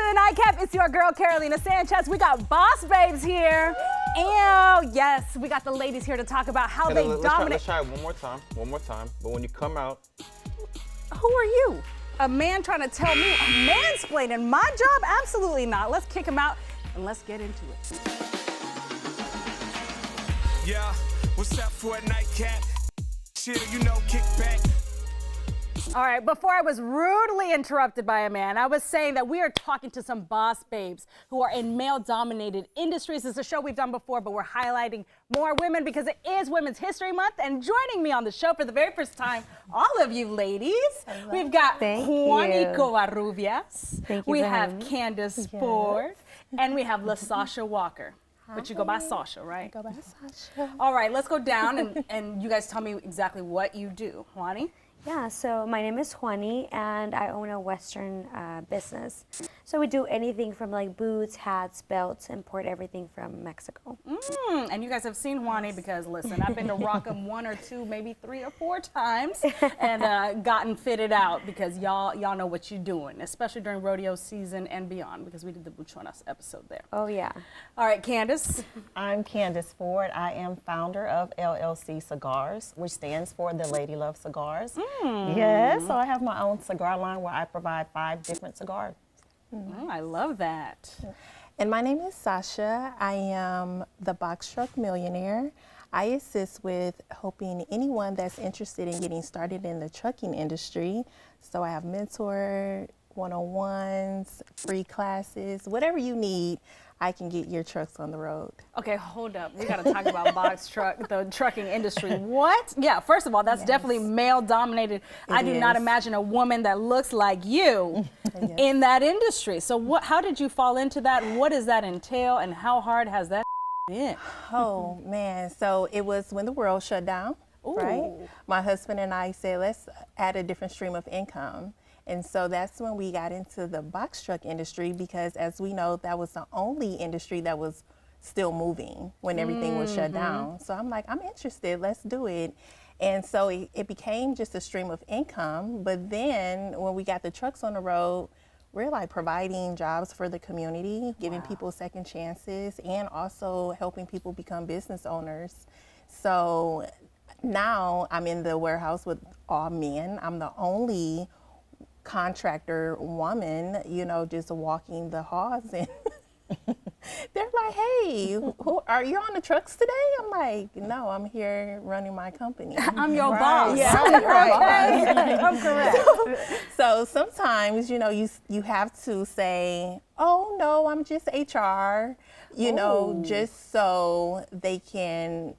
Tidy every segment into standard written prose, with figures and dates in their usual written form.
the Nightcap. It's your girl, Carolina Sanchez. We got boss babes here. And yes, we got the ladies here to talk about how they dominate. Let's try it one more time. But when you come out. Who are you? A man trying to tell me mansplaining my job? Absolutely not. Let's kick him out and let's get into it. Yeah, what's up for a Nightcap? Chill, you know, kick back. All right, before I was rudely interrupted by a man, I was saying that we are talking to some boss babes who are in male-dominated industries. It's a show we've done before, but we're highlighting more women because it is Women's History Month. And joining me on the show for the very first time, all of you ladies, we've got Juani Covarrubias, we have Candace Ford, and we have LaSasha Walker. But you go by Sasha, right? I go by Sasha. All right, let's go down and you guys tell me exactly what you do. Juani? Yeah, so my name is Juani and I own a Western business. So we do anything from like boots, hats, belts, import everything from Mexico. And you guys have seen Juani because listen, I've been to Rockham 1 or 2, maybe 3 or 4 times and gotten fitted out because y'all know what you're doing, especially during rodeo season and beyond because we did the Buchonas episode there. Oh yeah. All right, Candace. I'm Candace Ford. I am founder of LLC Cigars, which stands for the Lady Love Cigars. Yes, so I have my own cigar line where I provide 5 different cigars. Oh, I love that. And my name is Sasha. I am the Box Truck Millionaire. I assist with helping anyone that's interested in getting started in the trucking industry. So I have mentor, one-on-ones, free classes, whatever you need, I can get your trucks on the road. Okay, hold up. We got to talk about the trucking industry. What? Yeah, first of all, that's definitely male dominated. I do not imagine a woman that looks like you in that industry. So how did you fall into that? What does that entail and how hard has that been? Oh man, so it was when the world shut down, right? My husband and I said, let's add a different stream of income. And so that's when we got into the box truck industry because as we know, that was the only industry that was still moving when everything was shut down. So I'm like, I'm interested, let's do it. And so it became just a stream of income. But then when we got the trucks on the road, we're like providing jobs for the community, giving people second chances, and also helping people become business owners. So now I'm in the warehouse with all men. I'm the only contractor woman, you know, just walking the halls and they're like, hey, who are you on the trucks today? I'm like, no, I'm here running my company. I'm your boss. Yeah, I'm your boss. I'm correct. So sometimes, you know, you have to say, oh no, I'm just HR, you know, just so they can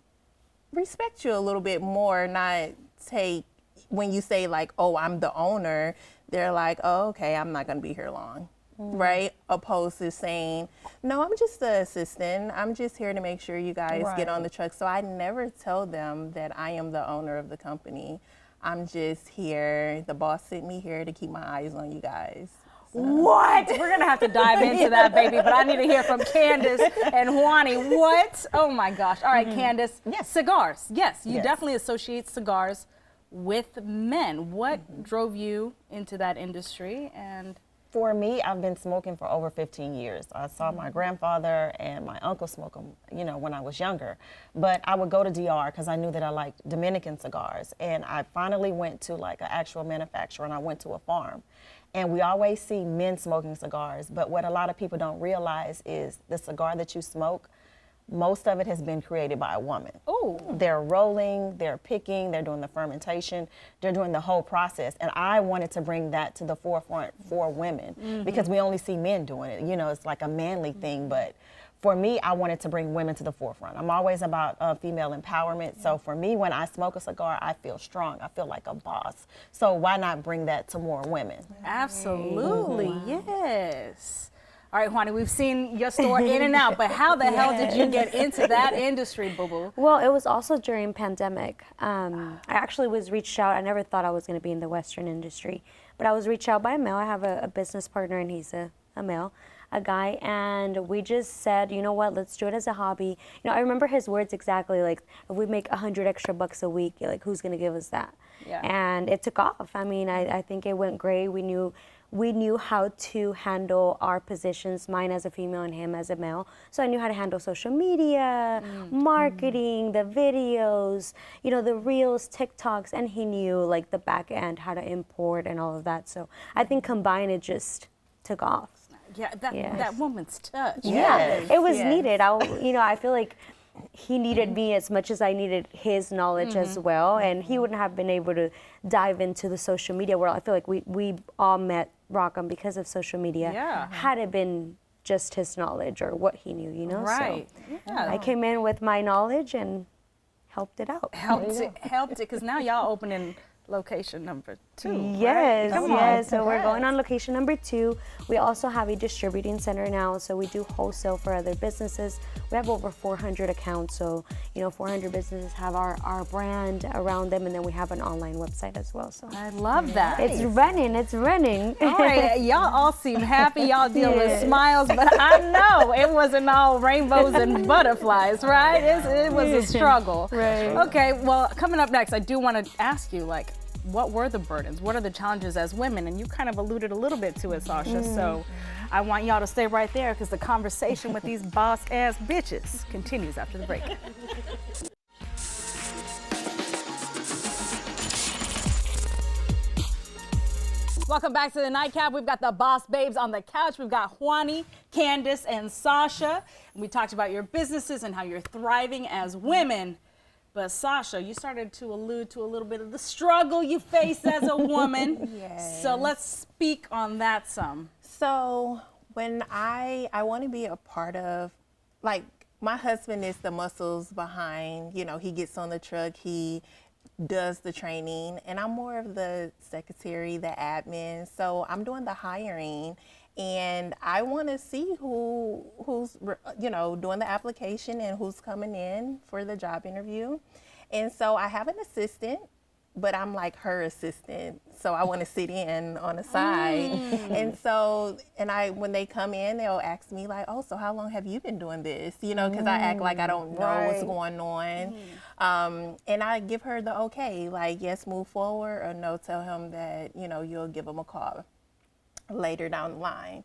respect you a little bit more, not take, when you say like, oh, I'm the owner, they're like, oh, okay, I'm not gonna be here long, right? Opposed to saying, no, I'm just the assistant. I'm just here to make sure you guys get on the truck. So I never tell them that I am the owner of the company. I'm just here, the boss sent me here to keep my eyes on you guys. So. What? We're gonna have to dive into that, baby, but I need to hear from Candace and Juani. What? Oh my gosh. All right, Candace, cigars. Yes, you definitely associate cigars with men. What drove you into that industry? And for me, I've been smoking for over 15 years. I saw my grandfather and my uncle smoke them, you know, when I was younger. But I would go to DR because I knew that I liked Dominican cigars. And I finally went to like an actual manufacturer and I went to a farm. And we always see men smoking cigars. But what a lot of people don't realize is the cigar that you smoke, most of it has been created by a woman. Oh. They're rolling, they're picking, they're doing the fermentation, they're doing the whole process. And I wanted to bring that to the forefront for women because we only see men doing it. You know, it's like a manly thing, but for me, I wanted to bring women to the forefront. I'm always about female empowerment. So for me, when I smoke a cigar, I feel strong. I feel like a boss. So why not bring that to more women? Absolutely, yes. All right, Juani, we've seen your store in and out, but how the hell did you get into that industry, boo-boo? Well, it was also during pandemic. I actually was reached out. I never thought I was going to be in the Western industry, but I was reached out by a male. I have a business partner, and he's a male, a guy, and we just said, you know what, let's do it as a hobby. You know, I remember his words exactly, like, if we make 100 extra bucks a week, like, who's going to give us that? Yeah. And it took off. I mean, I think it went great. We knew we knew how to handle our positions, mine as a female and him as a male. So I knew how to handle social media, marketing, the videos, you know, the reels, TikToks, and he knew like the back end, how to import and all of that. So I think combined, it just took off. Yeah, that woman's touch. Yeah, it was needed. I feel like he needed me as much as I needed his knowledge as well, and he wouldn't have been able to dive into the social media world. I feel like we all met Rockham because of social media. Yeah. Had it been just his knowledge or what he knew, you know? Right. So Yeah. I came in with my knowledge and helped it out. Helped it, because now y'all opening location number 2. Yes, Right? Come yes. on. So we're going on location number 2. We also have a distributing center now, so we do wholesale for other businesses. We have over 400 accounts, so 400 businesses have our brand around them, and then we have an online website as well. So I love that. it's running. All right, y'all all seem happy. Y'all deal with smiles, but I know it wasn't all rainbows and butterflies, right? It was a struggle. Right. Okay, well, coming up next, I do want to ask you, like, what were the burdens? What are the challenges as women? And you kind of alluded a little bit to it, Sasha. So I want y'all to stay right there, because the conversation with these boss-ass bitches continues after the break. Welcome back to the Nightcap. We've got the boss babes on the couch. We've got Juani, Candace, and Sasha. And we talked about your businesses and how you're thriving as women. But Sasha, you started to allude to a little bit of the struggle you faced as a woman. Yes. So let's speak on that some. So when I want to be a part of, like, my husband is the muscles behind, he gets on the truck, he does the training, and I'm more of the secretary, the admin. So I'm doing the hiring, and I want to see who's doing the application and who's coming in for the job interview. And so I have an assistant, but I'm like her assistant, so I want to sit in on the side. And so, when they come in, they'll ask me like, "Oh, so how long have you been doing this?" Because I act like I don't know what's going on. And I give her the okay, like, yes, move forward, or no, tell him that you'll give him a call later down the line.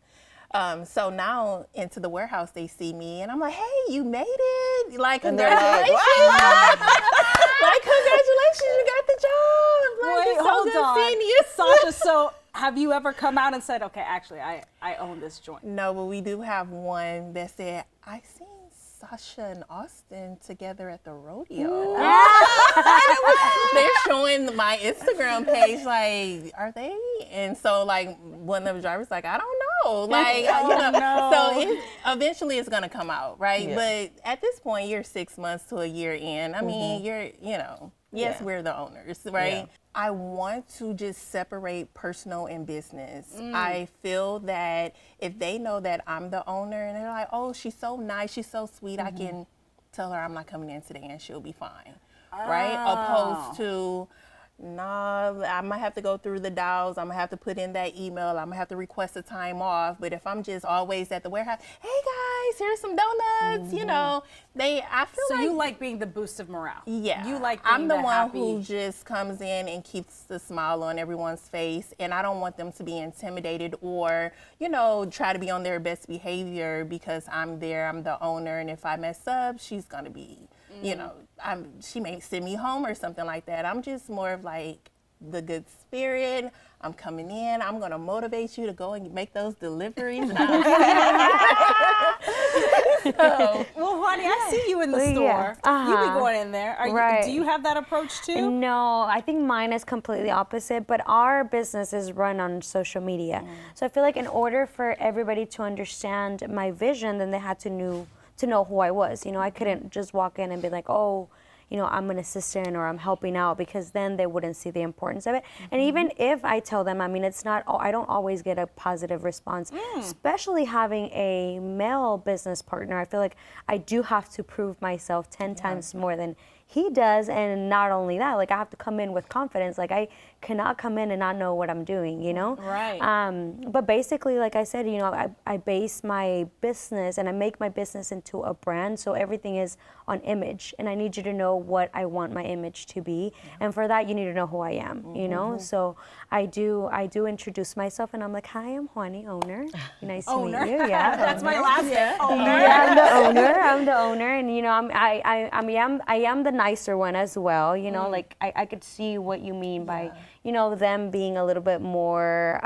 So now into the warehouse, they see me, and I'm like, "Hey, you made it! Like, congratulations! Like, congratulations, you got the job! Like, Wait, it's so hold good on. seeing you." Sasha, so have you ever come out and said, "Okay, actually, I own this joint"? No, but we do have one that said, "I seen Sasha and Austin together at the rodeo." They're showing my Instagram page, like, are they? And so, like, one of the drivers like, "I don't know." Like, so eventually it's going to come out, right? Yeah. But at this point, you're 6 months to a year in. I mean, you're, yes, we're the owners, right? Yeah. I want to just separate personal and business. I feel that if they know that I'm the owner and they're like, "Oh, she's so nice, she's so sweet," I can tell her I'm not coming in today and she'll be fine, right? Opposed to, nah, I might have to go through the dials, I'm gonna have to put in that email, I'm gonna have to request a time off. But if I'm just always at the warehouse, "Hey guys, here's some donuts," I feel So like, you like being the boost of morale. yeah, You like being I'm the one happy. who just comes in and keeps the smile on everyone's face, and I don't want them to be intimidated or, try to be on their best behavior because I'm there, I'm the owner, and if I mess up, she's gonna be, she may send me home or something like that. I'm just more of like the good spirit. I'm coming in, I'm gonna motivate you to go and make those deliveries. Well, honey, I see you in the store. You be going in there. Do you have that approach too? No, I think mine is completely opposite, but our business is run on social media. So I feel like in order for everybody to understand my vision, then they had to know who I was. I couldn't just walk in and be like, "Oh, I'm an assistant or I'm helping out," because then they wouldn't see the importance of it. And even if I tell them, I don't always get a positive response, especially having a male business partner. I feel like I do have to prove myself 10 times more than he does. And not only that, like I have to come in with confidence. Like I cannot come in and not know what I'm doing, you know? Right. But basically, like I said, you know, I base my business and I make my business into a brand. So everything is on image. And I need you to know what I want my image to be. And for that, you need to know who I am, you know? So I do introduce myself and I'm like, hi, I'm Juani, owner. Nice to meet you. Yeah. That's my last name. Yeah, I'm the owner. And, you know, I am the nicer one as well. You know, like I could see what you mean by, you know, them being a little bit more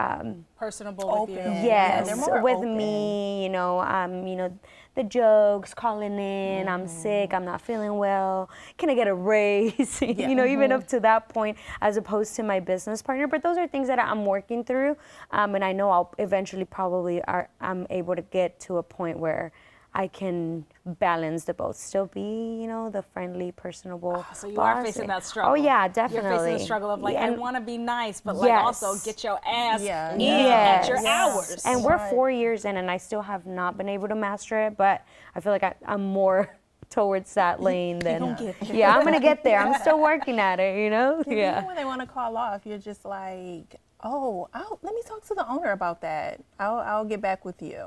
Personable with you. yes, they're more with open. me, you know, the jokes, calling in, I'm sick, I'm not feeling well, can I get a raise? You know, even up to that point, as opposed to my business partner. But those are things that I'm working through, and I know I'll eventually probably I'm able to get to a point where I can balance the both. Still be, you know, the friendly, personable. So you boss. are facing that struggle. Oh yeah, definitely. You're facing the struggle of like, Yeah, I and- want to be nice, but like Yes. also get your ass Yeah. in Yes. at your hours. And we're 4 years in, and I still have not been able to master it. But I feel like I'm more towards that lane than. Yeah, I'm gonna get there. I'm still working at it. You know. Even when they want to call off, you're just like, oh, let me talk to the owner about that. I'll get back with you.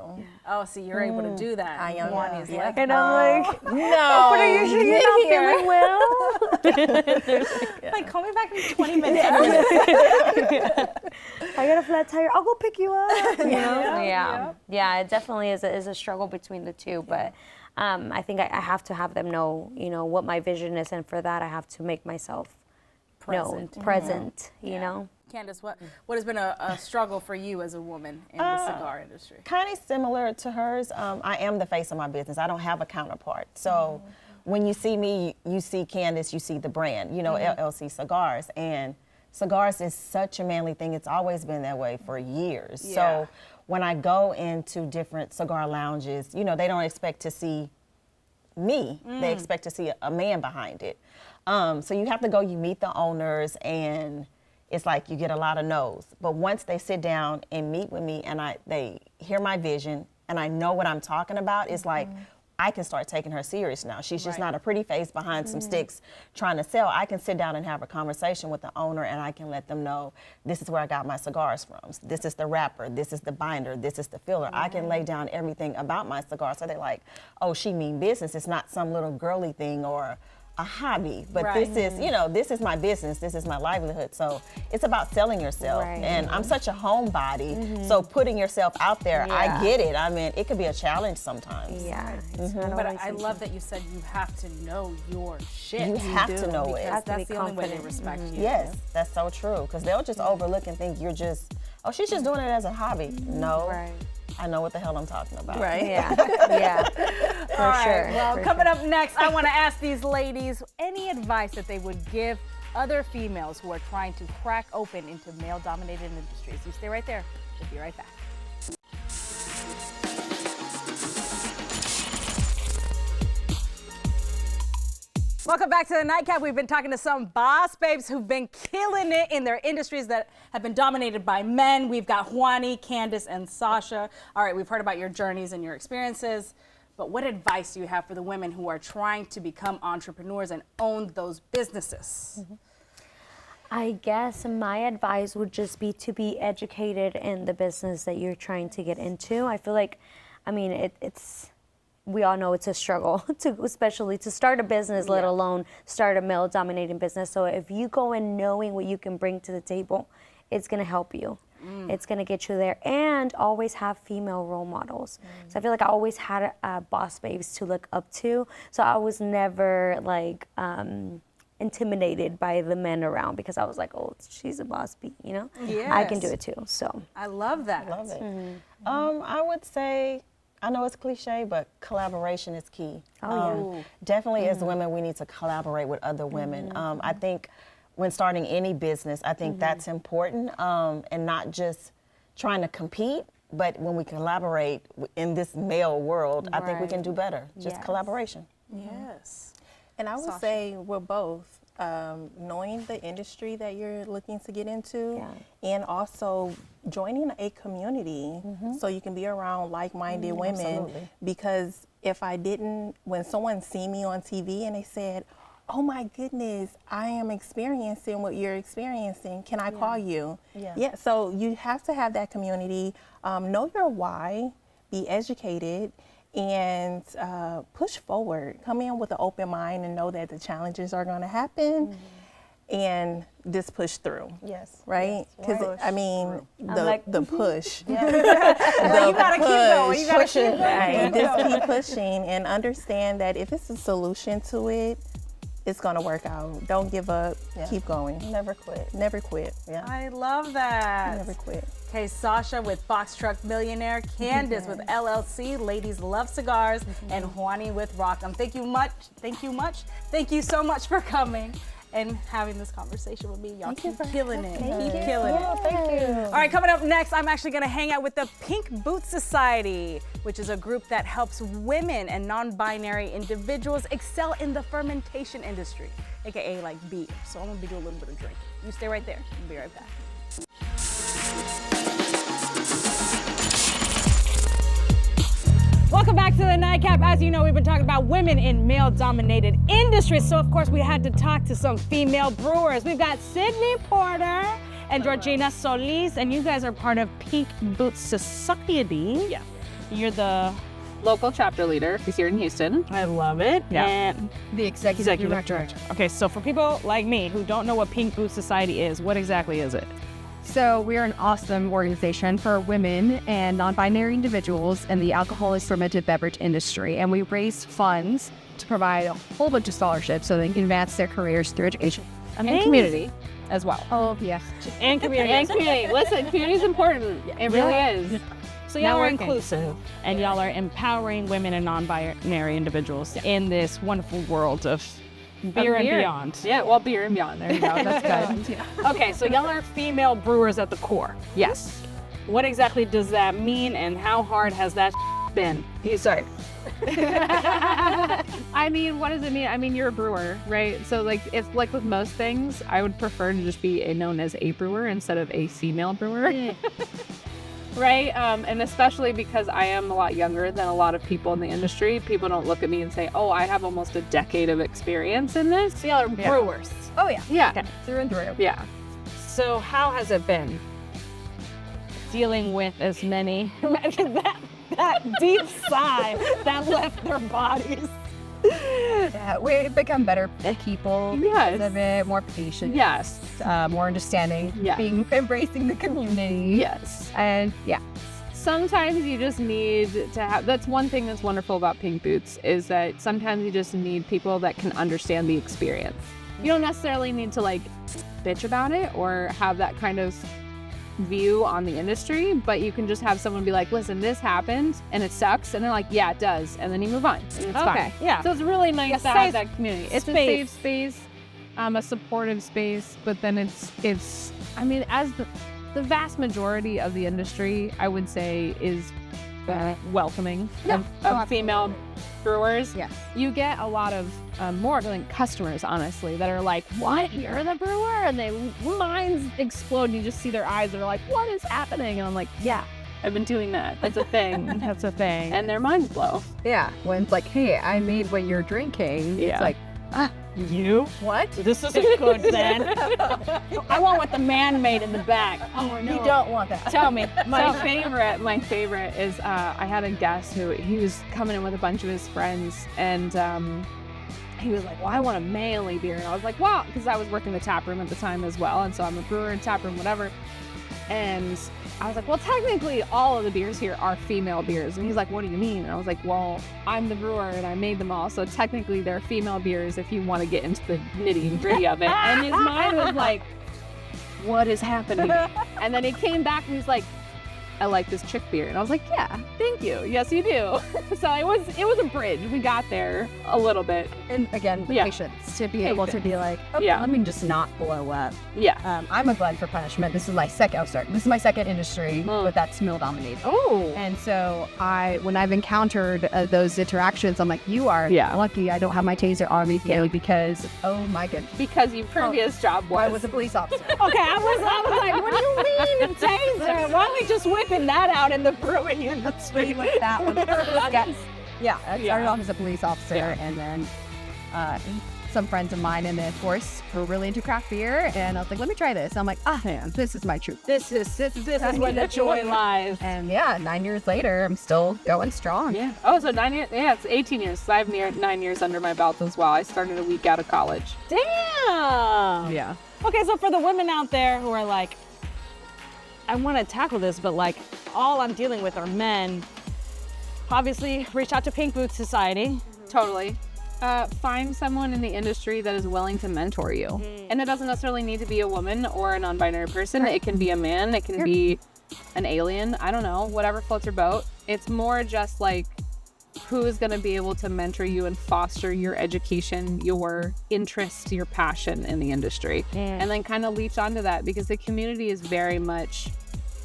Oh, see, you're able to do that. I am. Juani's Yeah. like, And I'm like, No. but are you sure you're not feeling well? like, call me back in 20 minutes. I got a flat tire. I'll go pick you up. You know? Yeah. It definitely is a struggle between the two, but I think I have to have them know, you know, what my vision is, and for that I have to make myself known, present. You know. Candace, what has been a struggle for you as a woman in the cigar industry? Kind of similar to hers. I am the face of my business. I don't have a counterpart. So when you see me, you see Candace, you see the brand, you know, LLC Cigars. And cigars is such a manly thing. It's always been that way for years. Yeah. So when I go into different cigar lounges, you know, they don't expect to see me. They expect to see a man behind it. So you have to go, you meet the owners, and it's like you get a lot of no's. But once they sit down and meet with me and they hear my vision and I know what I'm talking about, it's like I can start taking her serious now. She's just not a pretty face behind some sticks trying to sell. I can sit down and have a conversation with the owner, and I can let them know, this is where I got my cigars from. This is the wrapper, this is the binder, this is the filler. I can lay down everything about my cigar, so they're like, oh, she mean business. It's not some little girly thing or a hobby, but this is, you know, this is my business, this is my livelihood. So it's about selling yourself. Right. And I'm such a homebody, so putting yourself out there, I get it. I mean, it could be a challenge sometimes. Yeah. It's not But always I easy. love that you said you have to know your shit. You have to know it. Because to be that's the only way they confident. respect you. Yes, that's so true. Because they'll just overlook and think you're just, oh, she's just doing it as a hobby. No, Right. I know what the hell I'm talking about. Right. Yeah. Yeah. For All right, sure. well, for coming sure. up next, I want to ask these ladies any advice that they would give other females who are trying to crack open into male-dominated industries. You stay right there. We'll be right back. Welcome back to the Nightcap. We've been talking to some boss babes who've been killing it in their industries that have been dominated by men. We've got Juani, Candace, and Sasha. All right, we've heard about your journeys and your experiences, but what advice do you have for the women who are trying to become entrepreneurs and own those businesses? I guess my advice would just be to be educated in the business that you're trying to get into. I feel like, I mean, it's we all know it's a struggle, especially to start a business, let alone start a male-dominating business. So if you go in knowing what you can bring to the table, it's going to help you. It's going to get you there. And always have female role models. So I feel like I always had boss babes to look up to. So I was never like intimidated by the men around, because I was like, oh, she's a boss bee, you know? I can do Yes. it too. So I love that. Love it. I would say, I know it's cliche, but collaboration is key. Definitely as women, we need to collaborate with other women. I think when starting any business, I think that's important, and not just trying to compete, but when we collaborate in this male world, I think we can do better. Just Yes. collaboration. Yes. And I would Sasha. say we're both knowing the industry that you're looking to get into, and also joining a community so you can be around like-minded women. Absolutely. Because if I didn't, when someone see me on TV and they said, oh my goodness, I am experiencing what you're experiencing. Can I call you? Yeah. So you have to have that community. Know your why, be educated, and push forward. Come in with an open mind and know that the challenges are going to happen. And just push through. Yes. Right? Because I mean, the push. You gotta keep going. You gotta keep going. Right. Just keep pushing and understand that if it's a solution to it, it's gonna work out. Don't give up. Keep going. Never quit. Never quit. Yeah. I love that. Never quit. Okay, Sasha with Box Truck Millionaire, Candace with LLC, Ladies Love Cigars, and Juani with Rock'em. Thank you much. Thank you much. Thank you so much for coming and having this conversation with me. Y'all keep killing it. Keep killing it. Thank you. All right, coming up next, I'm actually gonna hang out with the Pink Boots Society, which is a group that helps women and non-binary individuals excel in the fermentation industry, AKA like beer. So I'm gonna be doing a little bit of drinking. You stay right there. I'll be right back. Welcome back to the Nightcap. As you know, we've been talking about women in male-dominated industries. So, of course, we had to talk to some female brewers. We've got Sydney Porter and Georgina Solis, and you guys are part of Pink Boots Society. Yeah. You're the Local chapter leader here in Houston. I love it. Yeah. And The executive director. Okay, so for people like me who don't know what Pink Boots Society is, what exactly is it? So we are an awesome organization for women and non-binary individuals in the alcoholic fermented beverage industry. And we raise funds to provide a whole bunch of scholarships so they can advance their careers through education and community as well. Oh, yes. And community. And community. Listen, community is important. It really is. So y'all are Networking. inclusive, and y'all are empowering women and non-binary individuals in this wonderful world of beer and beyond. Yeah, well, beer and beyond. There you go. That's good. Okay, so y'all are female brewers at the core. Yes. What exactly does that mean, and how hard has that been? Sorry. I mean, what does it mean? I mean, you're a brewer, right? So, like, it's like with most things, I would prefer to just be known as a brewer instead of a female brewer. Right? And especially because I am a lot younger than a lot of people in the industry. People don't look at me and say, oh, I have almost a decade of experience in this. So y'all are brewers. Oh, yeah. Yeah. Through and through. Yeah. So how has it been dealing with as many, that deep sigh that left their bodies? Yeah, we've become better people Yes. because of it, more patient, Yes. more understanding, Yeah. embracing the community. Yes. And yeah. Sometimes you just need to have, that's one thing that's wonderful about Pink Boots is that sometimes you just need people that can understand the experience. You don't necessarily need to like bitch about it or have that kind of view on the industry, but you can just have someone be like, listen, this happened and it sucks. And they're like, yeah, it does. And then you move on. And it's fine. Yeah. So it's really nice to have that community. It's a space. safe space, a supportive space, but then it's I mean, as the vast majority of the industry, I would say, is welcoming of female brewers. Yes. You get a lot of more like customers, honestly, that are like, what, you're the brewer? And their minds explode and you just see their eyes. They're like, what is happening? And I'm like, yeah, I've been doing that. That's a thing. That's a thing. And their minds blow. Yeah. When it's like, hey, I made what you're drinking. Yeah. It's like, You? what? This isn't good then. I want what the man made in the back. Oh no. You don't want that. Tell me. My favorite is I had a guest who he was coming in with a bunch of his friends and he was like, well, I want a manly beer. And I was like, well, because I was working the tap room at the time as well. And so I'm a brewer in tap room, whatever. And I was like, well, technically all of the beers here are female beers. And he's like, what do you mean? And I was like, well, I'm the brewer and I made them all. So technically they're female beers if you want to get into the nitty and gritty of it. And his mind was like, what is happening? And then he came back and he's like, I like this chick beer. And I was like, yeah, thank you. Yes, you do. So it was a bridge. We got there a little bit. And again, Yeah. patience to be able to be like, okay, Yeah. let me just not blow up. Yeah. I'm a glutton for punishment. This is my second industry, but that's male dominated. Oh. And so when I've encountered those interactions, I'm like, you are Yeah. lucky I don't have my taser on me because, oh my goodness, Because your previous job was. I was a police officer. Okay, I was like, what do you mean a taser? Why are we just whipping that out in the brewing industry? With that one. Yes. Yeah, I Yeah. started off as a police officer Yeah. and then some friends of mine in the course were really into craft beer, and I was like, let me try this. I'm like, man, this is my truth. This is where the joy lies. And yeah, 9 years later, I'm still going strong. Yeah. Oh, so 9 years. Yeah, it's 18 years. So I have 9 years under my belt as well. I started a week out of college. Damn. Yeah. Okay, so for the women out there who are like, I want to tackle this, but like all I'm dealing with are men. Obviously, reach out to Pink Boots Society. Totally. Find someone in the industry that is willing to mentor you. And it doesn't necessarily need to be a woman or a non-binary person. It can be a man. It can be an alien. I don't know. Whatever floats your boat. It's more just like who is going to be able to mentor you and foster your education, your interest, your passion in the industry. And then kind of leech onto that, because the community is very much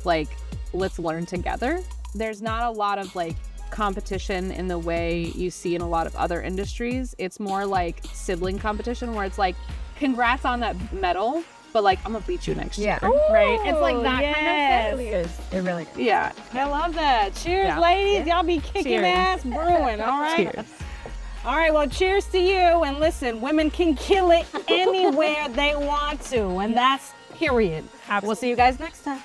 like, let's learn together. There's not a lot of like competition in the way you see in a lot of other industries. It's more like sibling competition, where it's like, congrats on that medal, but like, I'm gonna beat you next year. Right? It's like that kind of thing. It really is. Yeah. I love that. Cheers, Yeah. ladies. Y'all be kicking ass brewing, all right? Cheers. All right, well, cheers to you. And listen, women can kill it anywhere they want to, and that's period. We'll see you guys next time.